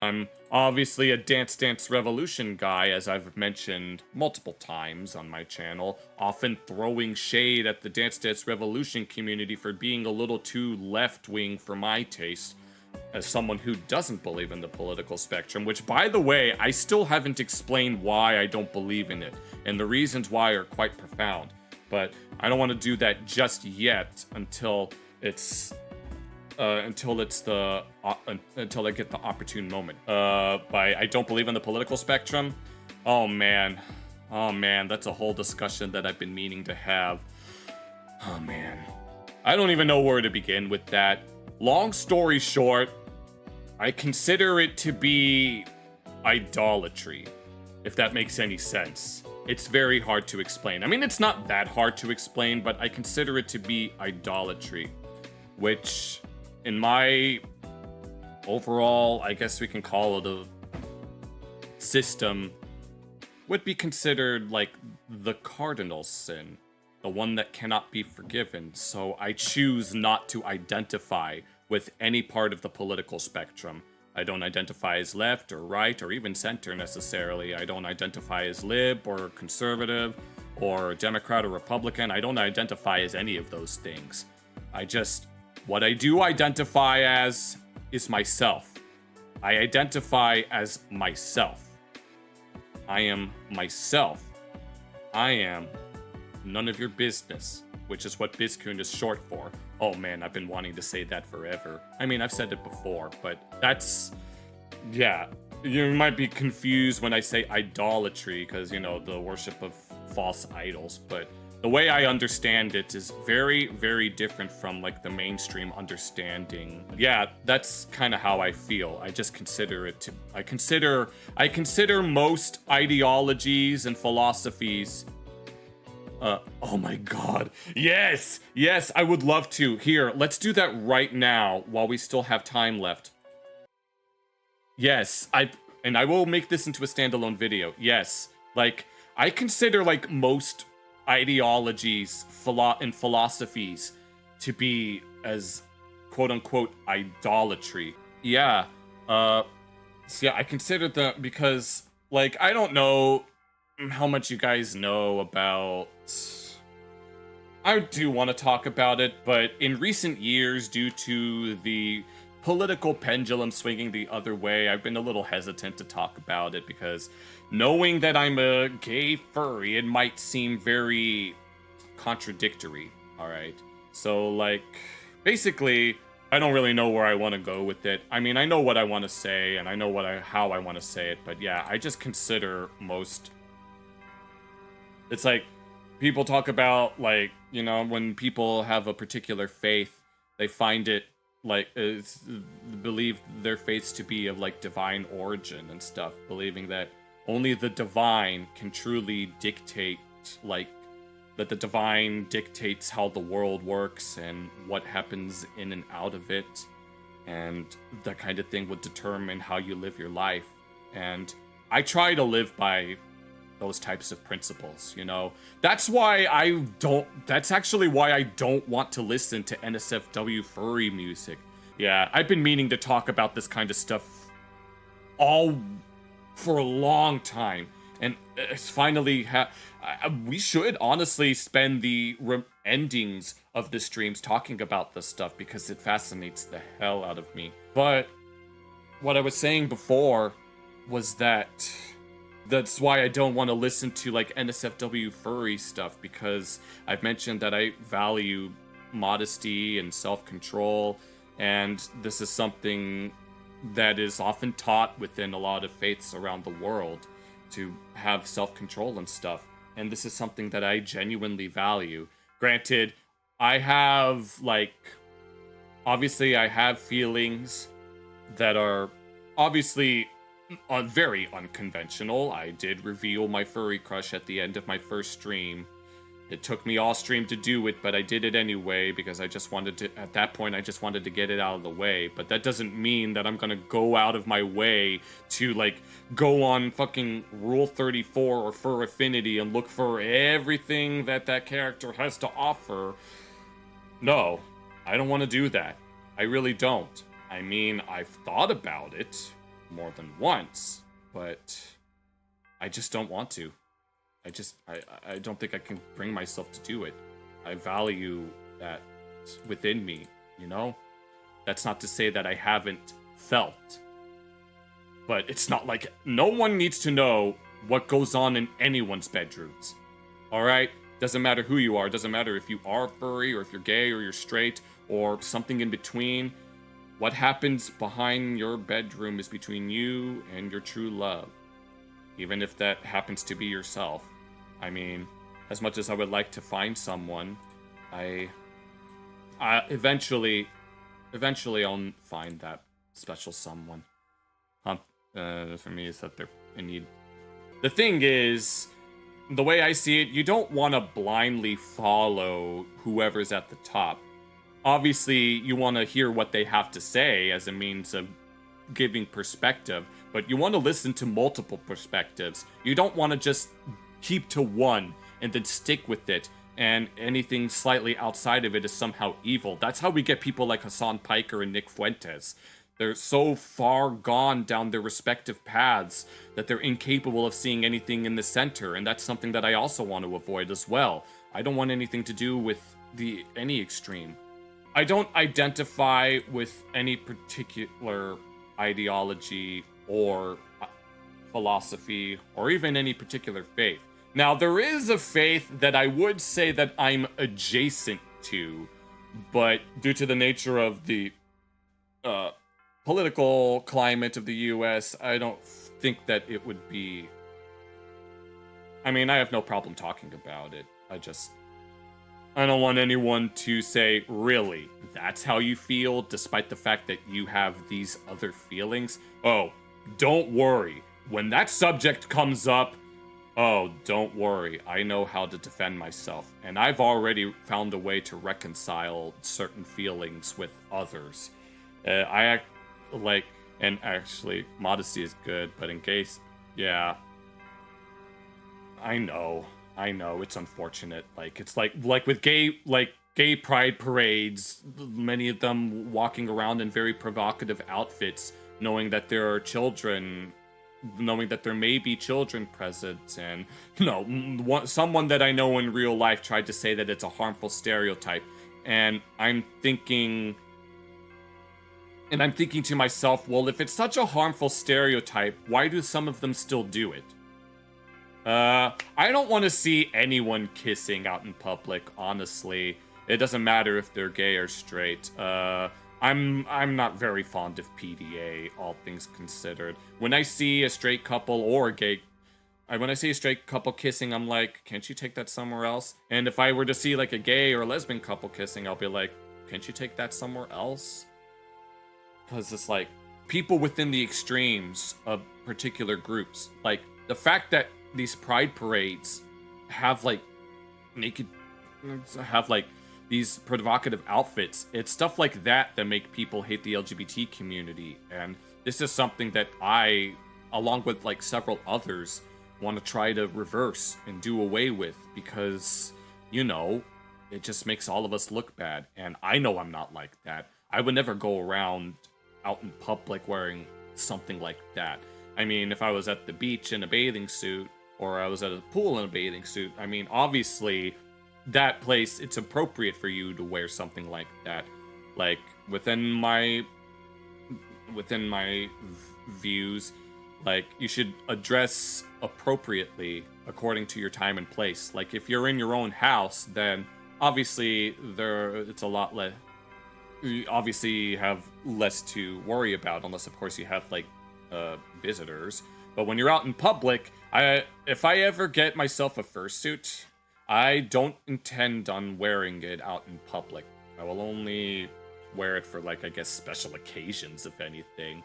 I'm obviously a Dance Dance Revolution guy, as I've mentioned multiple times on my channel, often throwing shade at the Dance Dance Revolution community for being a little too left-wing for my taste, as someone who doesn't believe in the political spectrum, which, by the way, I still haven't explained why I don't believe in it, and the reasons why are quite profound. But I don't want to do that just yet until until I get the opportune moment. By I don't believe in the political spectrum. Oh man, that's a whole discussion that I've been meaning to have. Oh man, I don't even know where to begin with that. Long story short, I consider it to be idolatry, if that makes any sense. It's very hard to explain. I mean, it's not that hard to explain, but I consider it to be idolatry, which, in my overall, I guess we can call it a system, would be considered like the cardinal sin, the one that cannot be forgiven. So I choose not to identify with any part of the political spectrum. I don't identify as left or right or even center necessarily. I don't identify as lib or conservative or Democrat or Republican. I don't identify as any of those things. What I do identify as is myself. I identify as myself. I am myself. I am none of your business, which is what Bizcoon is short for. Oh man, I've been wanting to say that forever. I mean, I've said it before, but yeah. You might be confused when I say idolatry, because, you know, the worship of false idols, but the way I understand it is very, very different from, like, the mainstream understanding. Yeah, that's kind of how I feel. I just consider it to... I consider most ideologies and philosophies... oh my god. Yes! Yes, I would love to. Here, let's do that right now, while we still have time left. Yes, and I will make this into a standalone video. Yes, like, I consider, like, most ideologies and philosophies to be as quote-unquote idolatry. Yeah, so yeah, I consider that because, like, I don't know how much you guys know about... I do want to talk about it, but in recent years, due to the political pendulum swinging the other way, I've been a little hesitant to talk about it because knowing that I'm a gay furry, it might seem very contradictory, alright? So, like, basically, I don't really know where I want to go with it. I mean, I know what I want to say, and I know how I want to say it, but yeah, I just consider most... It's like, people talk about, like, you know, when people have a particular faith, they find it, like, believe their faiths to be of, like, divine origin and stuff, believing that only the divine can truly dictate, like, that the divine dictates how the world works and what happens in and out of it, and that kind of thing would determine how you live your life. And I try to live by those types of principles, you know? That's actually why I don't want to listen to NSFW furry music. Yeah, I've been meaning to talk about this kind of stuff for a long time, and it's finally we should honestly spend the endings of the streams talking about this stuff because it fascinates the hell out of me. But what I was saying before was that's why I don't want to listen to, like, NSFW furry stuff, because I've mentioned that I value modesty and self-control, and this is something that is often taught within a lot of faiths around the world, to have self-control and stuff, and this is something that I genuinely value. Granted, I have, like, obviously I have feelings that are obviously very unconventional. I did reveal my furry crush at the end of my first stream. It took me all stream to do it, but I did it anyway because I just wanted to, at that point, I just wanted to get it out of the way. But that doesn't mean that I'm gonna go out of my way to, like, go on fucking Rule 34 or Fur Affinity and look for everything that that character has to offer. No, I don't want to do that. I really don't. I mean, I've thought about it. more than once, but I just don't want to. I don't think I can bring myself to do it. I value that within me, you know? That's not to say that I haven't felt. But it's not like no one needs to know what goes on in anyone's bedrooms. Alright? Doesn't matter who you are. Doesn't matter if you are furry or if you're gay or you're straight or something in between. What happens behind your bedroom is between you and your true love. Even if that happens to be yourself. I mean, as much as I would like to find someone, I eventually I'll find that special someone. For me, is that they're in need. The thing is, the way I see it, you don't want to blindly follow whoever's at the top. Obviously, you want to hear what they have to say as a means of giving perspective, but you want to listen to multiple perspectives. You don't want to just keep to one and then stick with it, and anything slightly outside of it is somehow evil. That's how we get people like Hassan Piker and Nick Fuentes. They're so far gone down their respective paths that they're incapable of seeing anything in the center, and that's something that I also want to avoid as well. I don't want anything to do with any extreme. I don't identify with any particular ideology or philosophy or even any particular faith. Now, there is a faith that I would say that I'm adjacent to, but due to the nature of the political climate of the US, I don't think that it would be... I mean, I have no problem talking about it. I don't want anyone to say, really, that's how you feel, despite the fact that you have these other feelings? Oh, don't worry. When that subject comes up, oh, don't worry. I know how to defend myself. And I've already found a way to reconcile certain feelings with others. And actually, modesty is good, but in case, yeah. I know, it's unfortunate. It's like with gay pride parades, many of them walking around in very provocative outfits, knowing that there are children, knowing that there may be children present, and, someone that I know in real life tried to say that it's a harmful stereotype, and I'm thinking to myself, well, if it's such a harmful stereotype, why do some of them still do it? I don't want to see anyone kissing out in public, honestly. It doesn't matter if they're gay or straight. I'm not very fond of PDA, all things considered. When I see a straight couple or when I see a straight couple kissing, I'm like, can't you take that somewhere else? And if I were to see like a gay or a lesbian couple kissing, I'll be like, can't you take that somewhere else? Because it's like, people within the extremes of particular groups, like, the fact that these pride parades have, like, these provocative outfits, it's stuff like that that make people hate the LGBT community, and this is something that I, along with, like, several others, want to try to reverse and do away with, because, it just makes all of us look bad, and I know I'm not like that. I would never go around out in public wearing something like that. I mean, if I was at the beach in a bathing suit, or I was at a pool in a bathing suit, I mean, obviously, that place, it's appropriate for you to wear something like that. Like, within my views, like, you should address appropriately according to your time and place. Like, if you're in your own house, then obviously it's a lot less. You obviously have less to worry about, unless of course you have like visitors. But when you're out in public, if I ever get myself a fursuit, I don't intend on wearing it out in public. I will only wear it for, like, I guess, special occasions, if anything.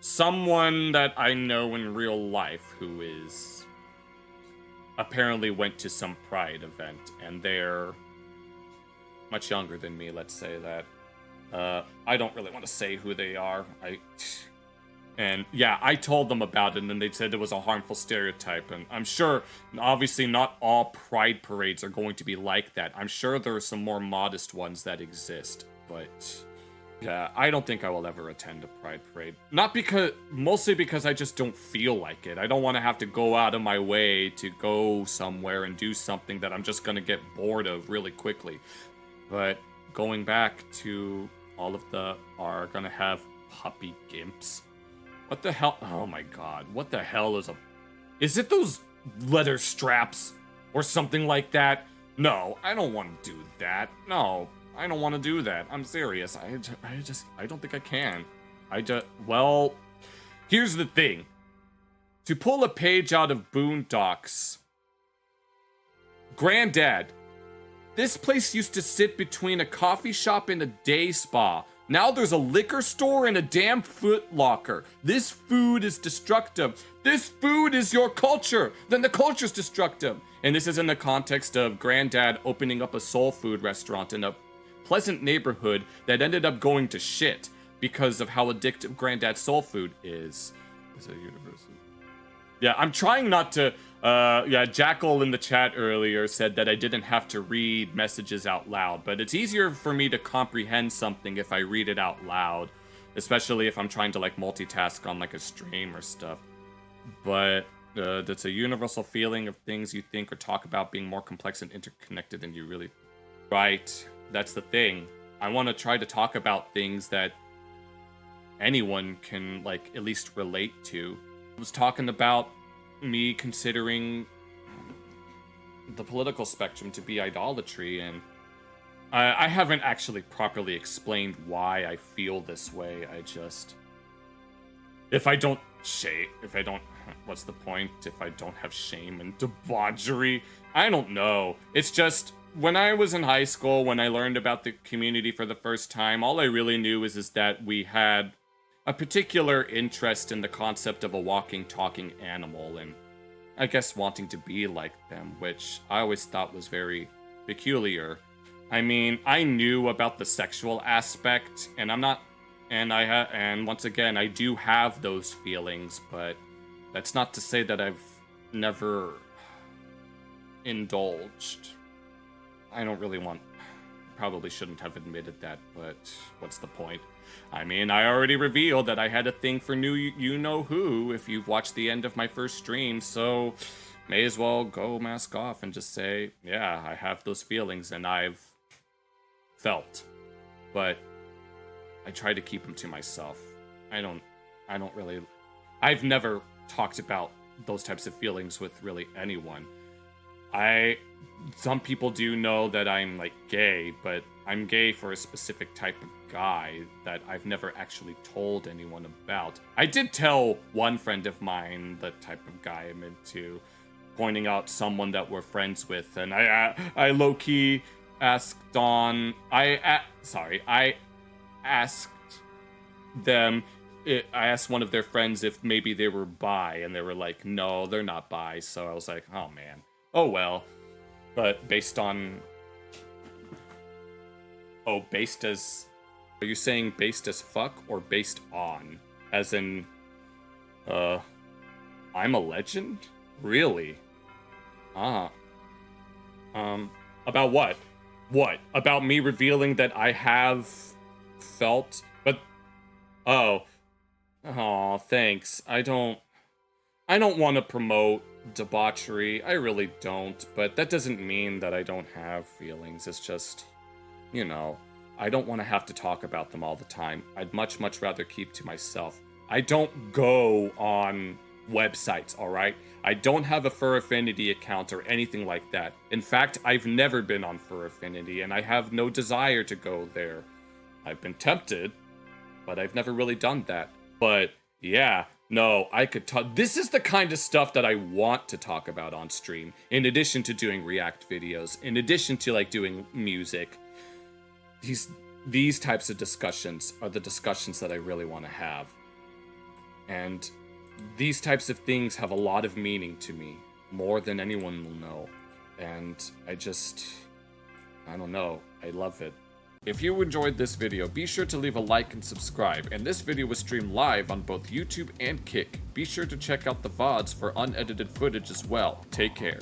Someone that I know in real life who is apparently went to some pride event, and they're much younger than me, let's say that. I don't really want to say who they are. And yeah, I told them about it, and they said it was a harmful stereotype. And I'm sure, obviously, not all pride parades are going to be like that. I'm sure there are some more modest ones that exist, but Yeah, I don't think I will ever attend a Pride Parade. Mostly because I just don't feel like it. I don't want to have to go out of my way to go somewhere and do something that I'm just gonna get bored of really quickly. But going back to all of are gonna have puppy gimps. What the hell? Oh my god, what the hell is it those leather straps or something like that? No, I don't want to do that. No, I don't want to do that. I'm serious. I don't think I can. Well, here's the thing. To pull a page out of Boondocks, Granddad, this place used to sit between a coffee shop and a day spa. Now there's a liquor store and a damn Foot Locker. This food is destructive. This food is your culture. Then the culture's destructive. And this is in the context of Granddad opening up a soul food restaurant in a pleasant neighborhood that ended up going to shit because of how addictive Granddad's soul food is. Is it universal? Yeah, I'm trying not to. Jackal in the chat earlier said that I didn't have to read messages out loud, but it's easier for me to comprehend something if I read it out loud, especially if I'm trying to like multitask on like a stream or stuff. But that's a universal feeling of things you think or talk about being more complex and interconnected than you really. Right, that's the thing. I want to try to talk about things that anyone can like at least relate to. I was talking about me considering the political spectrum to be idolatry, and I haven't actually properly explained why I feel this way. What's the point if I don't have shame and debauchery? I don't know. It's just, when I was in high school, when I learned about the community for the first time, all I really knew is that we had a particular interest in the concept of a walking, talking animal, and I guess wanting to be like them, which I always thought was very peculiar. I mean, I knew about the sexual aspect, and and once again, I do have those feelings, but that's not to say that I've never indulged. Probably shouldn't have admitted that, but what's the point? I mean, I already revealed that I had a thing for you-know-who if you've watched the end of my first stream, so may as well go mask off and just say, yeah, I have those feelings and I've felt. But I try to keep them to myself. I've never talked about those types of feelings with really anyone. Some people do know that I'm like gay, but I'm gay for a specific type of guy that I've never actually told anyone about. I did tell one friend of mine the type of guy I'm into, pointing out someone that we're friends with, and I low-key asked I asked one of their friends if maybe they were bi, and they were like, no, they're not bi, so I was like, oh man. Oh well. But based as... Are you saying based as fuck or based on? As in, I'm a legend? Really? About what? What? About me revealing that I have felt? But, oh, thanks. I don't want to promote debauchery. I really don't, but that doesn't mean that I don't have feelings. It's just, I don't want to have to talk about them all the time. I'd much rather keep to myself. I don't go on websites, alright? I don't have a Fur Affinity account or anything like that. In fact, I've never been on Fur Affinity, and I have no desire to go there. I've been tempted, but I've never really done that. But, yeah, no, I could talk. This is the kind of stuff that I want to talk about on stream, in addition to doing react videos, in addition to, doing music. These types of discussions are the discussions that I really want to have. And these types of things have a lot of meaning to me, more than anyone will know. And I don't know, I love it. If you enjoyed this video, be sure to leave a like and subscribe, and this video was streamed live on both YouTube and Kick. Be sure to check out the VODs for unedited footage as well. Take care.